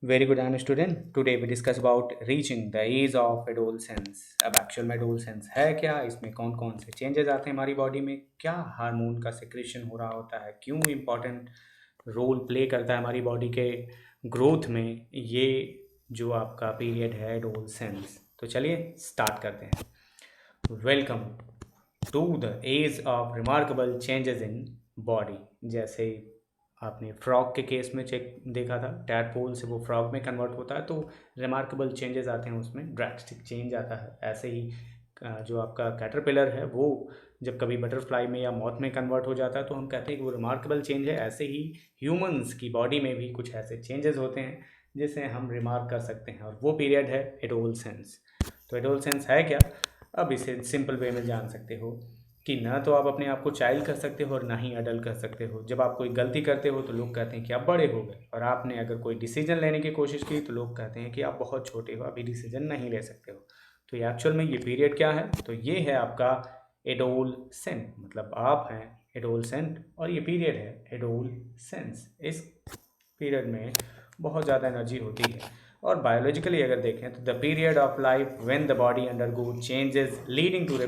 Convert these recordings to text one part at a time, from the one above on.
Very good afternoon student. Today we discuss about reaching the age of adolescence. अब actual में adolescence है क्या, इसमें कौन कौन से चेंजेस आते हैं हमारी बॉडी में, क्या हार्मोन का सिक्रेशन हो रहा होता है, क्यों इम्पोर्टेंट रोल प्ले करता है हमारी बॉडी के ग्रोथ में ये जो आपका पीरियड है adolescence। तो चलिए स्टार्ट करते हैं। Welcome to the age of remarkable changes in body. जैसे आपने फ्रॉग के केस में चेक देखा था, टैडपोल से वो फ्रॉग में कन्वर्ट होता है तो रिमार्केबल चेंजेस आते हैं, उसमें ड्रास्टिक चेंज आता है। ऐसे ही जो आपका कैटरपिलर है वो जब कभी बटरफ्लाई में या मॉथ में कन्वर्ट हो जाता है तो हम कहते हैं कि वो रिमार्केबल चेंज है। ऐसे ही ह्यूमंस की बॉडी में भी कुछ ऐसे चेंजेस होते हैं जिसे हम रिमार्क कर सकते हैं, और वो पीरियड है एडोलसेंस। तो एडोलसेंस है क्या, अब इसे सिंपल वे में जान सकते हो कि ना तो आप अपने आप को चाइल्ड कर सकते हो और ना ही अडल्ट कर सकते हो। जब आप कोई गलती करते हो तो लोग कहते हैं कि आप बड़े हो गए, और आपने अगर कोई डिसीजन लेने की कोशिश की तो लोग कहते हैं कि आप बहुत छोटे हो, अभी डिसीजन नहीं ले सकते हो। तो ये एक्चुअल में ये पीरियड क्या है, तो ये है आपका एडोलसेंट, मतलब आप हैं एडोलसेंट और ये पीरियड है एडोलसेंस। इस पीरियड में बहुत ज़्यादा एनर्जी होती है, और बायोलॉजिकली अगर देखें तो the period of life when the body undergo changes leading to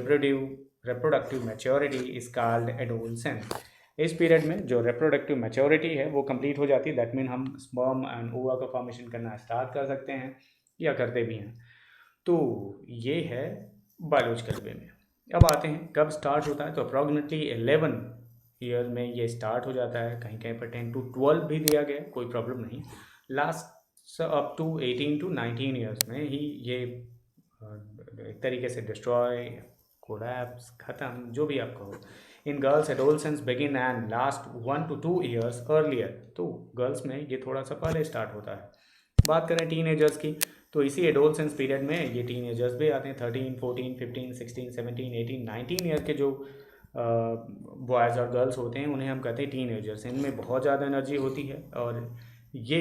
reproductive maturity is called adolescence। इस पीरियड में जो reproductive maturity है वो कंप्लीट हो जाती है, दैट मीन हम स्पर्म एंड ओवा का फॉर्मेशन करना स्टार्ट कर सकते हैं या करते भी हैं। तो ये है बायोलॉजिकल वे में। अब आते हैं कब स्टार्ट होता है, तो अप्रॉक्सीमेटली 11 ईयर में ये स्टार्ट हो जाता है, कहीं कहीं पर 10 to 12 भी दिया गया, कोई प्रॉब्लम नहीं। Last up to 18 to 19 years में ही ये एक तरीके से डिस्ट्रॉय, कोलैप्स, खत्म, जो भी आप कहो। In girls adolescence begin and last 1 to 2 years earlier. तो गर्ल्स में ये थोड़ा सा पहले स्टार्ट होता है। बात करें टीन एजर्स की, तो इसी एडोलसेंस पीरियड में ये टीन एजर्स भी आते हैं। 13, 14, 15, 16, 17, 18, 19 ईयर के जो बॉयज़ और गर्ल्स होते हैं उन्हें हम कहते हैं टीन एजर्स। इनमें बहुत ज़्यादा एनर्जी होती है और ये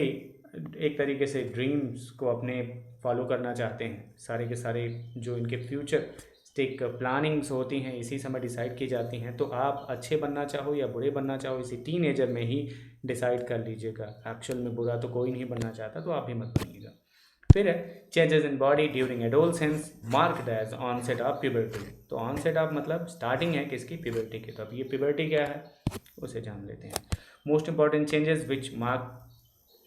एक तरीके से ड्रीम्स को अपने फॉलो करना चाहते हैं। सारे के सारे जो इनके फ्यूचर स्टिक प्लानिंग्स होती हैं इसी समय डिसाइड की जाती हैं। तो आप अच्छे बनना चाहो या बुरे बनना चाहो इसी टीन एजर में ही डिसाइड कर लीजिएगा। एक्चुअल में बुरा तो कोई नहीं बनना चाहता, तो आप भी मत बनिएगा। फिर है changes in body during adolescence marked as onset of puberty. तो ऑनसेट ऑफ मतलब स्टार्टिंग है किसकी, प्यूबर्टी की। तो अब ये प्यूबर्टी क्या है उसे जान लेते हैं। Most important changes which mark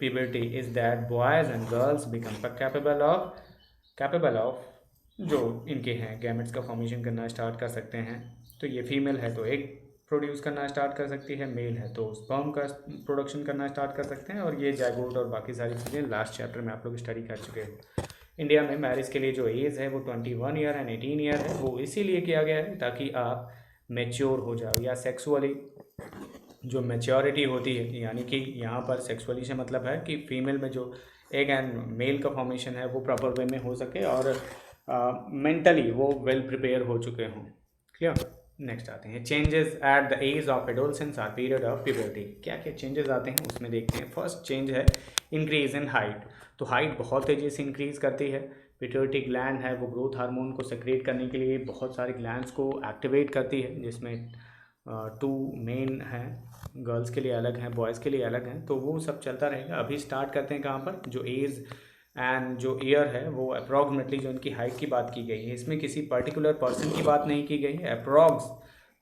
puberty is that boys and girls become capable of जो इनके हैं गैमेट्स का फॉर्मेशन करना स्टार्ट कर सकते हैं। तो ये फीमेल है तो एग प्रोड्यूस करना स्टार्ट कर सकती है, मेल है तो स्पर्म का प्रोडक्शन करना स्टार्ट कर सकते हैं, और ये जाइगोट और बाकी सारी चीज़ें लास्ट चैप्टर में आप लोग स्टडी कर चुके हो। इंडिया में मैरिज के लिए जो एज है वो 21 ईयर एंड 18 ईयर है, वो इसीलिए किया गया है ताकि आप मेच्योर हो जाओ, या सेक्सुअली जो मैच्योरिटी होती है, यानी कि यहाँ पर सेक्सुअली से मतलब है कि फीमेल में जो एग एंड मेल का फॉर्मेशन है वो प्रॉपर वे में हो सके, और मेंटली वो वेल प्रिपेयर हो चुके हों। क्लियर। नेक्स्ट आते हैं changes at the age of adolescence or period of puberty. क्या क्या चेंजेस आते हैं उसमें देखते हैं। फर्स्ट चेंज है इंक्रीज इन हाइट। तो हाइट बहुत तेज़ी से इंक्रीज करती है। पिट्यूटरी ग्लैंड है वो ग्रोथ हार्मोन को सेक्रेट करने के लिए बहुत सारे ग्लैंड्स को एक्टिवेट करती है, जिसमें टू मेन हैं, गर्ल्स के लिए अलग हैं, बॉयज़ के लिए अलग हैं। तो वो सब चलता रहेगा। अभी स्टार्ट करते हैं कहाँ पर, जो एज एंड जो ईयर है वो अप्रॉक्सीमेटली जो इनकी हाइट की बात की गई है, इसमें किसी पर्टिकुलर पर्सन की बात नहीं की गई है। अप्रॉक्स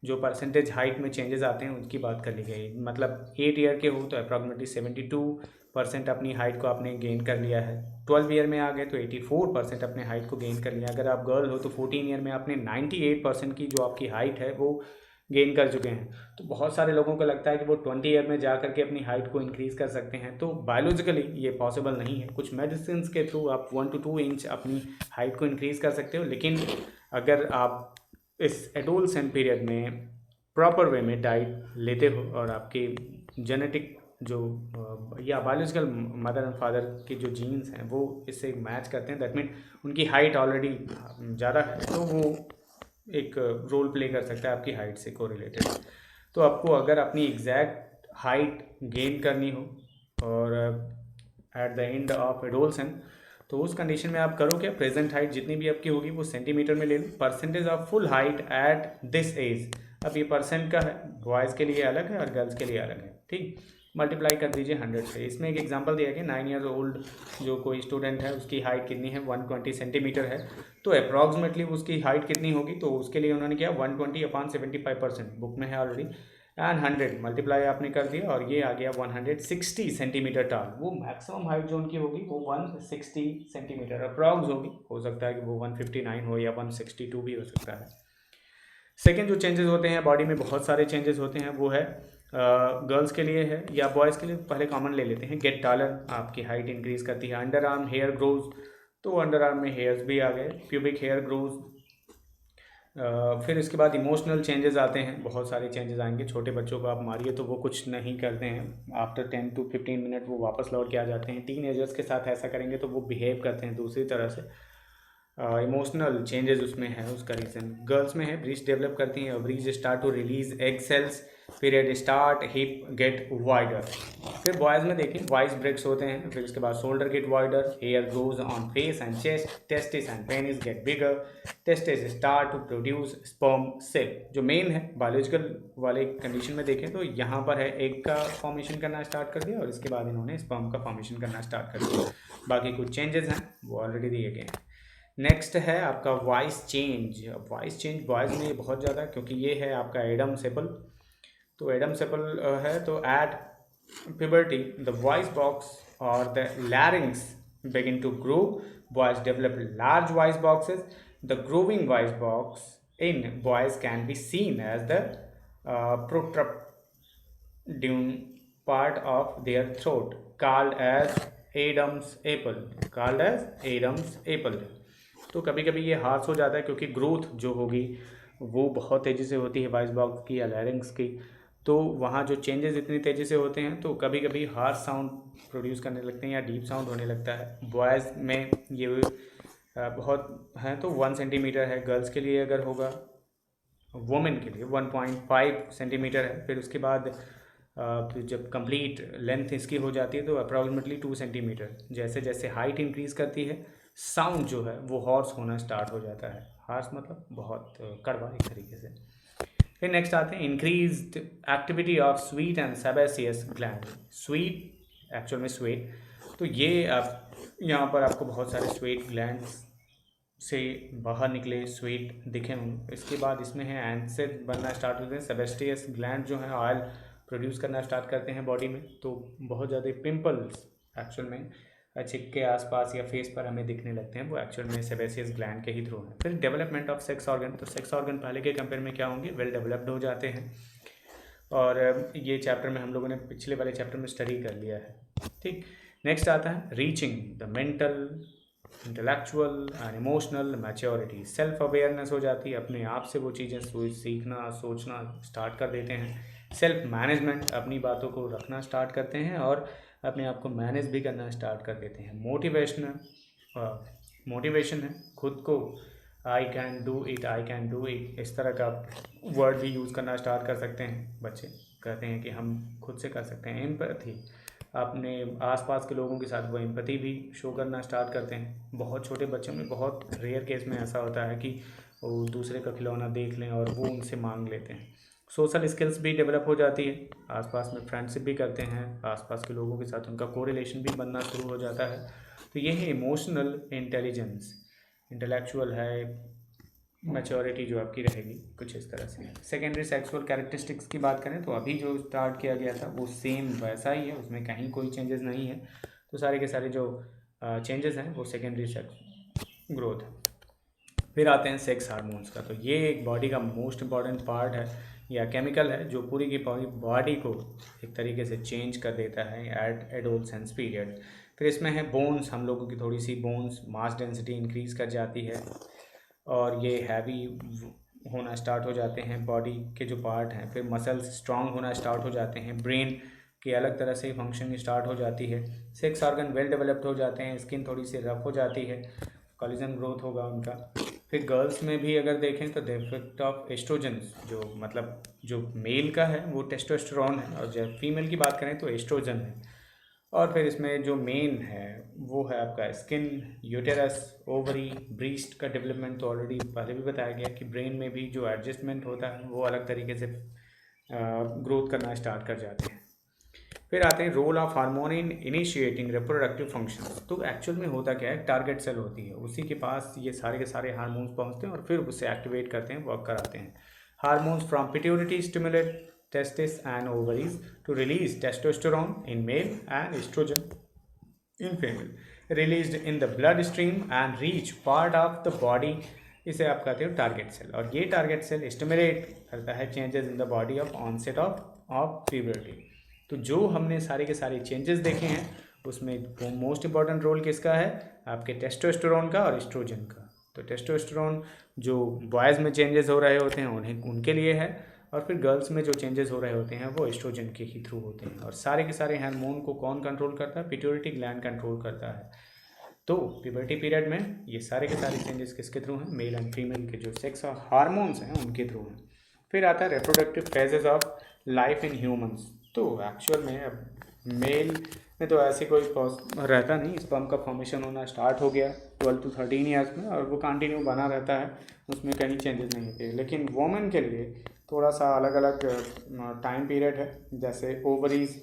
जो परसेंटेज हाइट में चेंजेस आते हैं उनकी बात कर ली गई। मतलब 8 ईयर के हो तो अप्रॉक्सीमेटली 72% अपनी हाइट को आपने गेन कर लिया है। 12 ईयर में आ गए तो 84% अपने हाइट को गेन कर लिया। अगर आप गर्ल हो तो 14 ईयर में आपने 98% की जो आपकी हाइट है वो गेन कर चुके हैं। तो बहुत सारे लोगों को लगता है कि वो 20 ईयर में जा करके अपनी हाइट को इंक्रीज़ कर सकते हैं, तो बायोलॉजिकली ये पॉसिबल नहीं है। कुछ मेडिसिन के थ्रू आप 1 to 2 इंच अपनी हाइट को इंक्रीज़ कर सकते हो, लेकिन अगर आप इस एडोलसेंट पीरियड में प्रॉपर वे में डाइट लेते हो और आपके जेनेटिक जो या बायोलॉजिकल मदर एंड फादर के जो जीन्स हैं वो इससे मैच करते हैं, दैट मीन उनकी हाइट ऑलरेडी ज़्यादा है, तो वो एक रोल प्ले कर सकता है आपकी हाइट से कोरिलेटेड। तो आपको अगर अपनी एग्जैक्ट हाइट गेन करनी हो और at the end of adolescent, तो उस कंडीशन में आप करो क्या, प्रेजेंट हाइट जितनी भी आपकी होगी वो सेंटीमीटर में ले लो। Percentage of full height at this age. अब ये परसेंट का है, बॉयज़ के लिए अलग है और गर्ल्स के लिए अलग है, ठीक। मल्टीप्लाई कर दीजिए 100 से। इसमें एक एग्जांपल दिया गया 9 ईयर्स ओल्ड जो कोई स्टूडेंट है उसकी हाइट कितनी है 120 सेंटीमीटर है, तो अप्रॉक्सीमेटली उसकी हाइट कितनी होगी, तो उसके लिए उन्होंने किया 120/75%, बुक में है ऑलरेडी, एंड 100 मल्टीप्लाई आपने कर दिया और ये आ गया 160 सेंटीमीटर टाल। वो मैक्सिमम हाइट जो उनकी होगी वो 160 सेंटीमीटर अप्रॉक्स होगी, हो सकता है कि वो 159 हो या 162 भी हो सकता है। सेकेंड जो चेंजेस होते हैं बॉडी में, बहुत सारे चेंजेस होते हैं, वो है गर्ल्स के लिए है या बॉयज़ के लिए, पहले कॉमन ले लेते हैं। गेट टालर, आपकी हाइट इंक्रीज करती है। अंडर आर्म हेयर ग्रोज, तो अंडर आर्म में हेयर्स भी आ गए। Pubic hair grows. फिर इसके बाद इमोशनल चेंजेस आते हैं, बहुत सारे चेंजेस आएंगे। छोटे बच्चों को आप मारिए तो वो कुछ नहीं करते हैं, आफ्टर 10 to 15 मिनट वो वापस लौट के आ जाते हैं। टीन एजर्स के साथ ऐसा करेंगे तो वो बिहेव करते हैं दूसरी तरह से। इमोशनल चेंजेस उसमें है, उसका रीज़न। गर्ल्स में है ब्रीस्ट डेवलप करती हैं, breast start to release egg cells, period start, hip get wider. फिर बॉयज़ में देखें वाइस ब्रेक्स होते हैं, फिर उसके बाद shoulder get wider, hair grows on face and chest, testis and penis get bigger, testis start to produce sperm cell. जो main है बायोलॉजिकल वाले कंडीशन में देखें तो यहाँ पर है एग का फॉर्मेशन करना स्टार्ट कर दिया और इसके बाद इन्होंने स्पर्म का फॉर्मेशन करना स्टार्ट कर दिया। बाकी कुछ चेंजेस हैं वो ऑलरेडी दिए गए हैं। नेक्स्ट है आपका voice change. Voice change boys में बहुत ज़्यादा, क्योंकि ये है आपका एडम सेपल। तो एडम सेपल है तो eight puberty the voice box or the larynx begin to grow. Boys develop large voice boxes. The growing voice box in boys can be seen as the protrude part of their throat, called as Adam's apple, called as Adam's apple. तो कभी कभी ये harsh हो जाता है क्योंकि growth जो होगी वो बहुत तेज़ी से होती है वॉइस बॉक्स की या लैरिंग्स की, तो वहाँ जो चेंजेस इतनी तेज़ी से होते हैं तो कभी कभी हार्श साउंड प्रोड्यूस करने लगते हैं या डीप साउंड होने लगता है। बॉयज़ में ये बहुत है तो 1 सेंटीमीटर है, गर्ल्स के लिए अगर होगा, वुमेन के लिए 1.5 सेंटीमीटर है। फिर उसके बाद जब कंप्लीट लेंथ इसकी हो जाती है तो अप्रॉक्सीमेटली 2 सेंटीमीटर। जैसे जैसे हाइट इंक्रीज़ करती है साउंड जो है वो हॉर्स होना स्टार्ट हो जाता है। हॉर्स मतलब बहुत कड़वा एक तरीके से। फिर नेक्स्ट आते हैं increased activity of sweet and sebaceous gland. Sweet actual में स्वेट, तो ये आप यहाँ पर आपको बहुत सारे स्वेट ग्लैंड्स से बाहर निकले स्वेट दिखे होंगे। इसके बाद इसमें है एंसेड बनना स्टार्ट होते हैं। सेबेस्टियस ग्लैंड जो है ऑयल प्रोड्यूस करना स्टार्ट करते हैं बॉडी में, तो बहुत ज़्यादा पिंपल्स एक्चुअल में चिक के आसपास या फेस पर हमें दिखने लगते हैं, वो एक्चुअल में सेबेसियस ग्लैंड के ही थ्रू हैं। फिर डेवलपमेंट ऑफ सेक्स ऑर्गन, तो सेक्स ऑर्गन पहले के कंपेयर में क्या होंगे, वेल डेवलप्ड हो जाते हैं। और ये चैप्टर में हम लोगों ने पिछले वाले चैप्टर में स्टडी कर लिया है। ठीक, नेक्स्ट आता है reaching the mental, intellectual and emotional maturity. Self awareness हो जाती है, अपने आप से वो चीज़ें सीखना सोचना स्टार्ट कर देते हैं। सेल्फ मैनेजमेंट, अपनी बातों को रखना स्टार्ट करते हैं और अपने आप को मैनेज भी करना स्टार्ट कर देते हैं। मोटिवेशन है, खुद को I can do it, I can do it, इस तरह का वर्ड भी यूज़ करना स्टार्ट कर सकते हैं। बच्चे कहते हैं कि हम खुद से कर सकते हैं। एम्पैथी, अपने आसपास के लोगों के साथ वो एम्पैथी भी शो करना स्टार्ट करते हैं। बहुत छोटे बच्चों में बहुत रेयर केस में ऐसा होता है कि वो दूसरे का खिलौना देख लें और वो उनसे मांग लेते हैं। सोशल स्किल्स भी डेवलप हो जाती है, आसपास में फ्रेंडशिप भी करते हैं, आसपास के लोगों के साथ उनका कोरिलेशन भी बनना शुरू हो जाता है। तो ये है इमोशनल इंटेलिजेंस। इंटेलेक्चुअल है, मैच्योरिटी जो आपकी रहेगी कुछ इस तरह से। सेकेंडरी सेक्सुअल कैरेक्टरिस्टिक्स की बात करें तो अभी जो स्टार्ट किया गया था वो सेम वैसा ही है, उसमें कहीं कोई चेंजेस नहीं है। तो सारे के सारे जो चेंजेस हैं वो सेकेंडरी सेक्स ग्रोथ। फिर आते हैं सेक्स हार्मोन्स का, तो ये एक बॉडी का मोस्ट इम्पॉर्टेंट पार्ट है या केमिकल है जो पूरी की पूरी बॉडी को एक तरीके से चेंज कर देता है एट एडोलसेंस पीरियड। फिर इसमें है बोन्स, हम लोगों की थोड़ी सी बोन्स मास डेंसिटी इंक्रीज कर जाती है और ये हैवी होना स्टार्ट हो जाते हैं बॉडी के जो पार्ट हैं। फिर मसल्स स्ट्रांग होना स्टार्ट हो जाते हैं, ब्रेन की अलग तरह से फंक्शन स्टार्ट हो जाती है, सेक्स ऑर्गन वेल डेवलप्ड हो जाते हैं, स्किन थोड़ी सी रफ हो जाती है, कोलेजन ग्रोथ होगा उनका। फिर गर्ल्स में भी अगर देखें तो द इफेक्ट ऑफ एस्ट्रोजन्स, जो मतलब जो मेल का है वो टेस्टोस्टेरोन है और जब फीमेल की बात करें तो एस्ट्रोजन है। और फिर इसमें जो मेन है वो है आपका स्किन, यूटेरस, ओवरी, ब्रीस्ट का डेवलपमेंट तो ऑलरेडी पहले भी बताया गया कि ब्रेन में भी जो एडजस्टमेंट होता है वो अलग तरीके से ग्रोथ करना स्टार्ट कर जाते हैं। फिर आते हैं role of hormone in initiating reproductive function. तो एक्चुअल में होता क्या है, टारगेट सेल होती है, उसी के पास ये सारे के सारे हार्मोन्स पहुंचते हैं और फिर उसे एक्टिवेट करते हैं, वर्क कराते हैं। Hormones from pituitary stimulate testis and ovaries to release testosterone in male and oestrogen in female released in the blood stream and reach part of the body. इसे आप कहते हो टारगेट सेल, और ये टारगेट सेल स्टिमुलेट करता है changes in the body of onset of puberty. तो जो हमने सारे के सारे चेंजेस देखे हैं उसमें मोस्ट इंपॉर्टेंट रोल किसका है, आपके टेस्टोस्टेरोन का और एस्ट्रोजन का। तो टेस्टोस्टेरोन जो बॉयज़ में चेंजेस हो रहे होते हैं उन्हें उनके लिए है, और फिर गर्ल्स में जो चेंजेस हो रहे होते हैं वो एस्ट्रोजन के ही थ्रू होते हैं। और सारे के सारे हार्मोन को कौन कंट्रोल करता है, पिट्यूटरी ग्लैंड कंट्रोल करता है। तो प्यूबर्टी पीरियड में ये सारे के सारे चेंजेस किसके थ्रू हैं, मेल एंड फीमेल के जो सेक्स हार्मोन्स हैं उनके थ्रू हैं। फिर आता है reproductive phases of life in humans. तो एक्चुअल में अब मेल में तो ऐसे कोई रहता नहीं, स्पर्म का फॉर्मेशन होना स्टार्ट हो गया 12 to 13 ईयर्स में, और वो कंटिन्यू बना रहता है, उसमें कहीं चेंजेस नहीं होते। लेकिन वोमेन के लिए थोड़ा सा अलग अलग टाइम पीरियड है। जैसे ओवरीज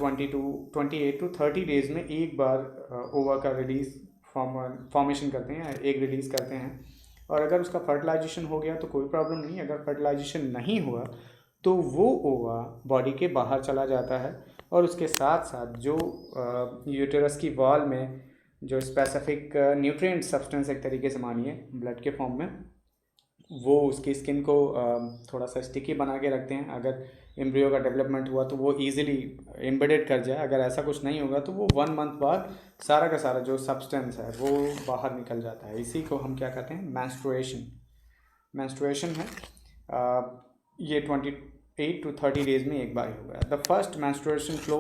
28 to 30 डेज में एक बार ओवा का रिलीज फॉर्मेशन करते हैं, एग रिलीज़ करते हैं। और अगर उसका फर्टिलाइजेशन हो गया तो कोई प्रॉब्लम नहीं, अगर फर्टिलाइजेशन नहीं हुआ तो वो ओवा बॉडी के बाहर चला जाता है, और उसके साथ साथ जो यूटेरस की वॉल में जो स्पेसिफिक न्यूट्रिएंट सब्सटेंस एक तरीके से मानिए ब्लड के फॉर्म में, वो उसकी स्किन को थोड़ा सा स्टिकी बना के रखते हैं। अगर एम्ब्रियो का डेवलपमेंट हुआ तो वो इजीली एम्बेडेड कर जाए, अगर ऐसा कुछ नहीं होगा तो वो 1 मंथ बाद सारा का सारा जो सब्सटेंस है वो बाहर निकल जाता है। इसी को हम क्या कहते हैं, मैंस्ट्रुएशन है। ये 28 to 30 डेज में एक बार ही होगा। The first menstruation flow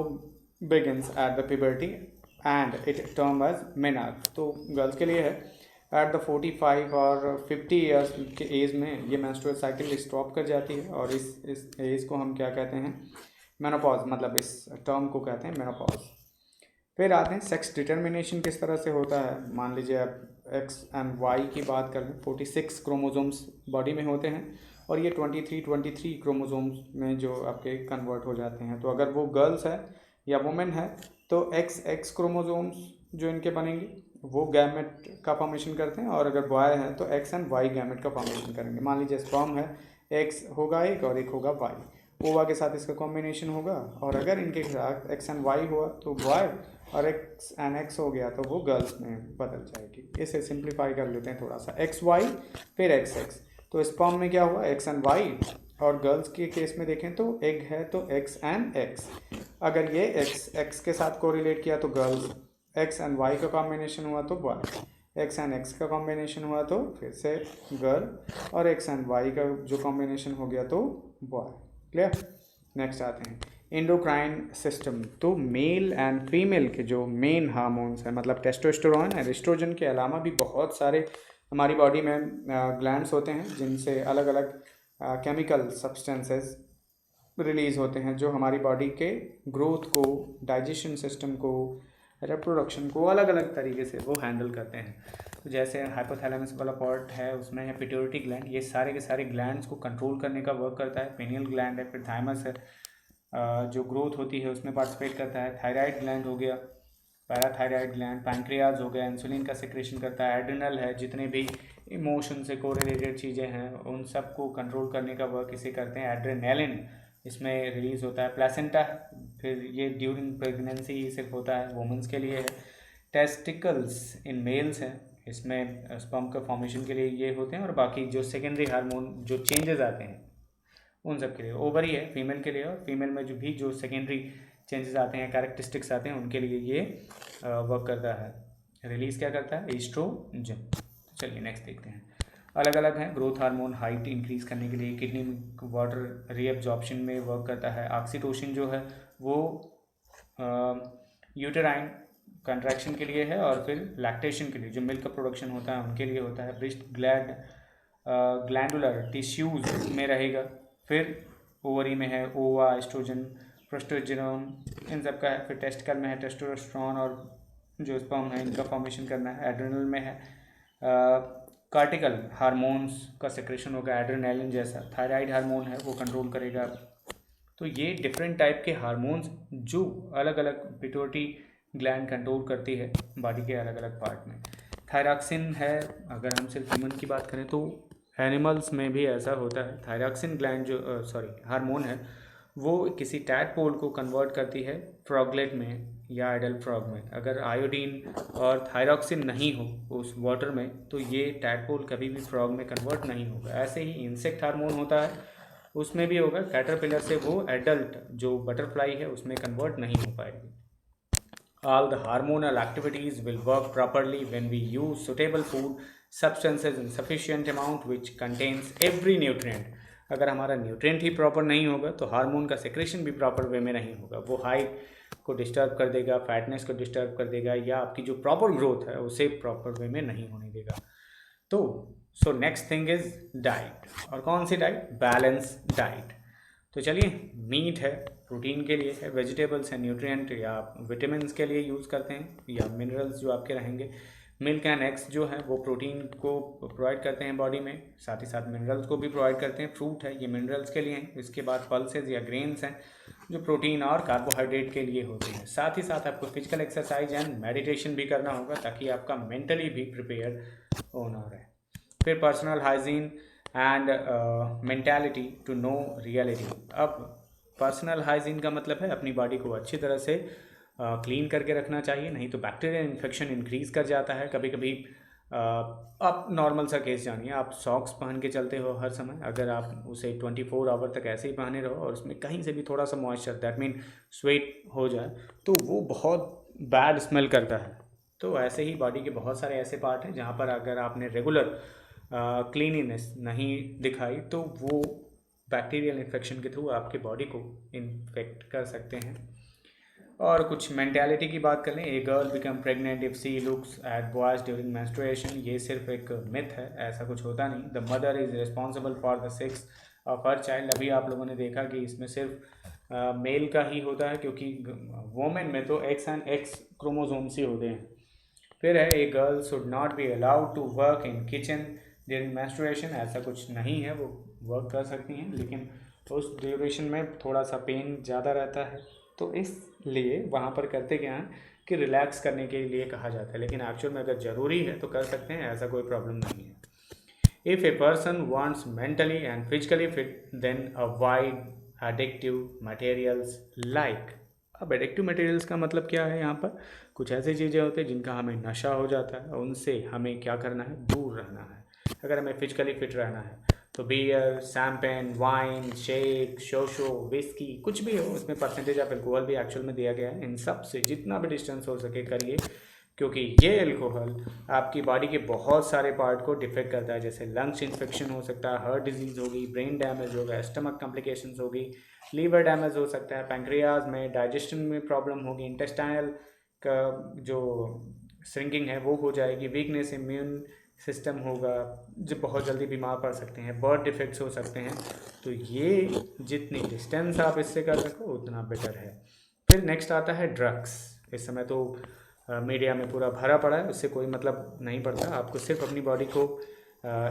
begins at the puberty and it term as menarche. तो गर्ल्स के लिए है, एट द 45 और 50 ईयर्स के एज में ये मेंस्ट्रुअल साइकिल स्टॉप कर जाती है, और इस एज को हम क्या कहते हैं, मेनोपॉज, मतलब इस टर्म को कहते हैं मेनोपॉज। फिर आते हैं सेक्स डिटर्मिनेशन किस तरह से होता है। मान लीजिए आप एक्स एंड वाई की बात कर लें, 46 क्रोमोसोम्स बॉडी में होते हैं, और ये 23 क्रोमोसोम्स में जो आपके कन्वर्ट हो जाते हैं। तो अगर वो गर्ल्स है या वुमेन है तो एक्स क्रोमोसोम्स जो इनके बनेंगे वो गैमेट का फॉर्मेशन करते हैं, और अगर बॉय है तो एक्स एंड वाई गैमेट का फॉर्मेशन करेंगे। मान लीजिए स्पर्म है, एक्स होगा एक और एक होगा वाई, ओवा के साथ इसका कॉम्बिनेशन होगा, और अगर इनके साथ एक्स एंड वाई हुआ तो बॉय, और एक्स एंड एक्स हो गया तो वो गर्ल्स में बदल जाएगी। इसे सिंप्लीफाई कर लेते हैं थोड़ा सा, एक्स वाई फिर एक्स एक्स। तो स्पर्म में क्या हुआ, एक्स एंड वाई, और गर्ल्स के केस में देखें तो एग है तो एक्स एंड एक्स। अगर ये एक्स एक्स के साथ कोरिलेट किया तो गर्ल्स, एक्स एंड वाई का कॉम्बिनेशन हुआ तो बॉय, एक्स एंड एक्स का कॉम्बिनेशन हुआ तो फिर से गर्ल, और एक्स एंड वाई का जो कॉम्बिनेशन हो गया तो बॉय। क्लियर। नेक्स्ट आते हैं एंडोक्राइन सिस्टम। तो मेल एंड फीमेल के जो मेन हार्मोन्स हैं, मतलब टेस्टोस्टेरोन और एस्ट्रोजन के अलावा भी बहुत सारे हमारी बॉडी में ग्लैंड्स होते हैं जिनसे अलग अलग केमिकल सब्सटेंसेस रिलीज़ होते हैं, जो हमारी बॉडी के ग्रोथ को, डाइजेशन सिस्टम को, रिप्रोडक्शन को अलग अलग तरीके से वो हैंडल करते हैं। तो जैसे हाइपोथैलेमस वाला पार्ट है, उसमें है पिट्यूटरी ग्लैंड, ये सारे के सारे ग्लैंड्स को कंट्रोल करने का वर्क करता है। पेनियल ग्लैंड है, फिर थाइमस है जो ग्रोथ होती है उसमें पार्टिसिपेट करता है। थायराइड ग्लैंड हो गया, पैराथायराइड ग्लैंड, पैंक्रियाज हो गया, इंसुलिन का सिक्रेशन करता है। एड्रिनल है, जितने भी इमोशन से कोरिलेटेड चीज़ें हैं उन सब को कंट्रोल करने का वर्क इसे करते हैं। एड्रेनालिन इसमें रिलीज़ होता है। प्लेसेंटा, फिर ये ड्यूरिंग प्रेगनेंसी ही सिर्फ होता है, वुमेंस के लिए है। टेस्टिकल्स इन मेल्स हैं, इसमें स्पर्म का फॉर्मेशन के लिए ये होते हैं, और बाकी जो सेकेंडरी हार्मोन जो चेंजेस आते हैं उन सब के लिए। ओवरी है फीमेल के लिए, और फीमेल में जो सेकेंडरी चेंजेस आते हैं, कैरेक्टरिस्टिक्स आते हैं, उनके लिए ये वर्क करता है। रिलीज़ क्या करता है, एस्ट्रोजन। चलिए नेक्स्ट देखते हैं। अलग अलग हैं ग्रोथ हार्मोन, हाइट इंक्रीज करने के लिए, किडनी वाटर रीअब्जॉर्प्शन में वर्क करता है। ऑक्सीटोसिन जो है वो यूटेराइन कंट्रैक्शन के लिए है, और फिर लैक्टेशन के लिए जो मिल्क का प्रोडक्शन होता है उनके लिए होता है। ब्रेस्ट ग्लैंडुलर टिश्यूज़ में रहेगा। फिर ओवरी में है ओवा, एस्ट्रोजन, प्रोस्टोजेरोन, इन सब का है। फिर टेस्टिकल में है टेस्टोस्टेरोन, और जो स्पर्म है इनका फॉर्मेशन करना है। एड्रिनल में है कार्टिकल हार्मोन्स का सेक्रेशन होगा, एड्रेनालिन जैसा। थायराइड हार्मोन है वो कंट्रोल करेगा तो ये डिफरेंट टाइप के हार्मोन्स जो अलग अलग पिट्यूटरी ग्लैंड कंट्रोल करती है बॉडी के अलग अलग पार्ट में। थायरॉक्सिन है, अगर हम सिर्फ ह्यूमन की बात करें तो एनिमल्स में भी ऐसा होता है। थायरॉक्सिन ग्लैंड जो हार्मोन है वो किसी टैडपोल को कन्वर्ट करती है फ्रॉगलेट में या एडल्ट फ्रॉग में। अगर आयोडीन और थायरॉक्सिन नहीं हो उस वाटर में तो ये टैडपोल कभी भी फ्रॉग में कन्वर्ट नहीं होगा। ऐसे ही इंसेक्ट हार्मोन होता है, उसमें भी होगा, कैटरपिलर से वो एडल्ट जो बटरफ्लाई है उसमें कन्वर्ट नहीं हो पाएगी। All the hormonal activities will work properly when we use suitable food substances in sufficient amount which contains every nutrient. अगर हमारा न्यूट्रिएंट ही प्रॉपर नहीं होगा तो हार्मोन का सेक्रेशन भी प्रॉपर वे में नहीं होगा। वो हाइट को डिस्टर्ब कर देगा, फैटनेस को डिस्टर्ब कर देगा, या आपकी जो प्रॉपर ग्रोथ है उसे प्रॉपर वे में नहीं होने देगा। तो so next thing is diet. और कौन सी डाइट? Balance diet. तो चलिए, मीट है प्रोटीन के लिए है, वेजिटेबल्स हैं न्यूट्रिएंट या विटामिन्स के लिए यूज़ करते हैं, या मिनरल्स जो आपके रहेंगे। मिल्क एंड एग्स जो है वो प्रोटीन को प्रोवाइड करते हैं बॉडी में, साथ ही साथ मिनरल्स को भी प्रोवाइड करते हैं। फ्रूट है, ये मिनरल्स के लिए हैं। इसके बाद पल्सेस या ग्रेन्स हैं जो प्रोटीन और कार्बोहाइड्रेट के लिए होते हैं। साथ ही साथ आपको फिजिकल एक्सरसाइज एंड मेडिटेशन भी करना होगा ताकि आपका मेंटली भी प्रिपेयर होना रहे। फिर personal hygiene and mentality to know reality. अब पर्सनल हाइजीन का मतलब है अपनी बॉडी को अच्छी तरह से क्लीन करके रखना चाहिए, नहीं तो बैक्टीरियल इन्फेक्शन इंक्रीज़ कर जाता है। कभी कभी आप नॉर्मल सा केस जानिए, आप सॉक्स पहन के चलते हो हर समय, अगर आप उसे 24 आवर तक ऐसे ही पहने रहो और उसमें कहीं से भी थोड़ा सा मॉइस्चर दैट मीन स्वेट हो जाए तो वो बहुत बैड स्मेल करता है। तो ऐसे ही बॉडी के बहुत सारे ऐसे पार्ट हैं जहाँ पर अगर आपने रेगुलर क्लीनिनेस नहीं दिखाई तो वो बैक्टीरियल इन्फेक्शन के थ्रू आपके बॉडी को इन्फेक्ट कर सकते हैं। और कुछ मेंटालिटी की बात कर लें, a girl become pregnant if she looks at boys during menstruation. ये सिर्फ एक मिथ है, ऐसा कुछ होता नहीं। The mother is responsible for the sex of her child. अभी आप लोगों ने देखा कि इसमें सिर्फ मेल का ही होता है, क्योंकि वोमेन में तो एक्स एंड एक्स क्रोमोसोम्स ही होते हैं। फिर है, a girl should not be allowed to work in kitchen during menstruation. ऐसा कुछ नहीं है, वो वर्क कर सकती हैं लेकिन उस ड्यूरेशन में थोड़ा सा पेन ज़्यादा रहता है, तो इसलिए वहाँ पर करते क्या हैं कि रिलैक्स करने के लिए कहा जाता है, लेकिन एक्चुअल में अगर ज़रूरी है तो कर सकते हैं, ऐसा कोई प्रॉब्लम नहीं है। If a person wants mentally and physically fit then avoid addictive materials like. अब एडिक्टिव मटेरियल्स का मतलब क्या है? यहाँ पर कुछ ऐसी चीज़ें होती हैं जिनका हमें नशा हो जाता है, उनसे हमें क्या करना है? दूर रहना है। अगर हमें फिजिकली फिट रहना है तो बियर, शैम्पेन, वाइन, शेक, शोशो, विस्की, कुछ भी हो उसमें परसेंटेज ऑफ एल्कोहल भी एक्चुअल में दिया गया है। इन सब से जितना भी डिस्टेंस हो सके करिए, क्योंकि ये एल्कोहल आपकी बॉडी के बहुत सारे पार्ट को डिफेक्ट करता है, जैसे लंग्स इन्फेक्शन हो सकता है, हार्ट डिजीज़ होगी, ब्रेन डैमेज होगा, स्टमक कॉम्प्लिकेशंस होगी, लीवर डैमेज हो सकता है, पैंक्रियाज में डाइजेशन में प्रॉब्लम होगी, इंटेस्टाइनल का जो श्रिंकिंग है वो हो जाएगी, वीकनेस इम्यून सिस्टम होगा, जो बहुत जल्दी बीमार पड़ सकते हैं, बर्थ डिफेक्ट्स हो सकते हैं। तो ये जितनी डिस्टेंस आप इससे कर सको उतना बेटर है। फिर नेक्स्ट आता है ड्रग्स। इस समय तो मीडिया में पूरा भरा पड़ा है, उससे कोई मतलब नहीं पड़ता। आपको सिर्फ अपनी बॉडी को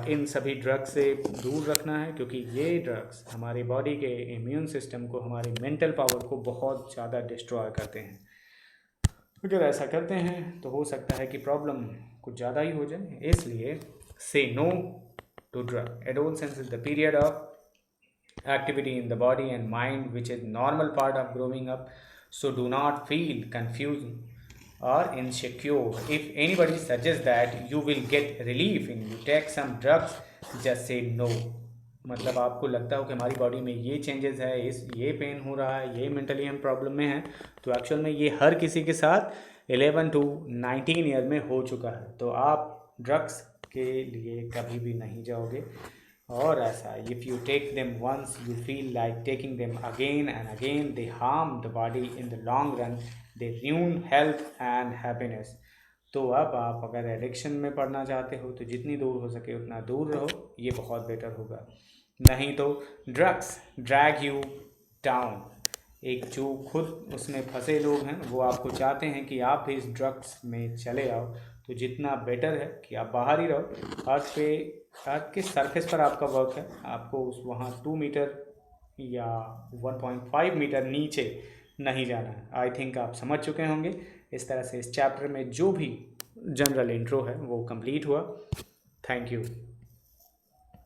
इन सभी ड्रग्स से दूर रखना है, क्योंकि ये ड्रग्स हमारी बॉडी के इम्यून सिस्टम को, हमारी मेंटल पावर को बहुत ज़्यादा डिस्ट्रॉय करते हैं। अगर ऐसा करते हैं तो हो सकता है कि प्रॉब्लम कुछ ज़्यादा ही हो जाए, इसलिए say no to drug. Adolescence is the period of activity in the body and mind which is normal part of growing up, so do not feel confused or insecure. If anybody suggests that you will get relief and you take some drugs, just say no. मतलब आपको लगता हो कि हमारी body में ये changes है, ये पेन हो रहा है, ये मेंटली हम प्रॉब्लम में हैं, तो एक्चुअल में ये हर किसी के साथ 11 to 19 ईयर में हो चुका है। तो आप ड्रग्स के लिए कभी भी नहीं जाओगे। और ऐसा, if you take them once you feel like taking them again and again, they harm the body in the long run, they ruin health and happiness. तो अब आप अगर एडिक्शन में पड़ना चाहते हो तो जितनी दूर हो सके उतना दूर रहो, ये बहुत बेटर होगा। नहीं तो ड्रग्स ड्रैग यू डाउन। एक जो खुद उसमें फंसे लोग हैं वो आपको चाहते हैं कि आप भी इस ड्रग्स में चले आओ, तो जितना बेटर है कि आप बाहर ही रहो। अर्थ के सरफेस पर आपका वर्क है, आपको उस वहाँ 2 मीटर या 1.5 मीटर नीचे नहीं जाना है। आई थिंक आप समझ चुके होंगे। इस तरह से इस चैप्टर में जो भी जनरल इंट्रो है वो कंप्लीट हुआ। Thank you.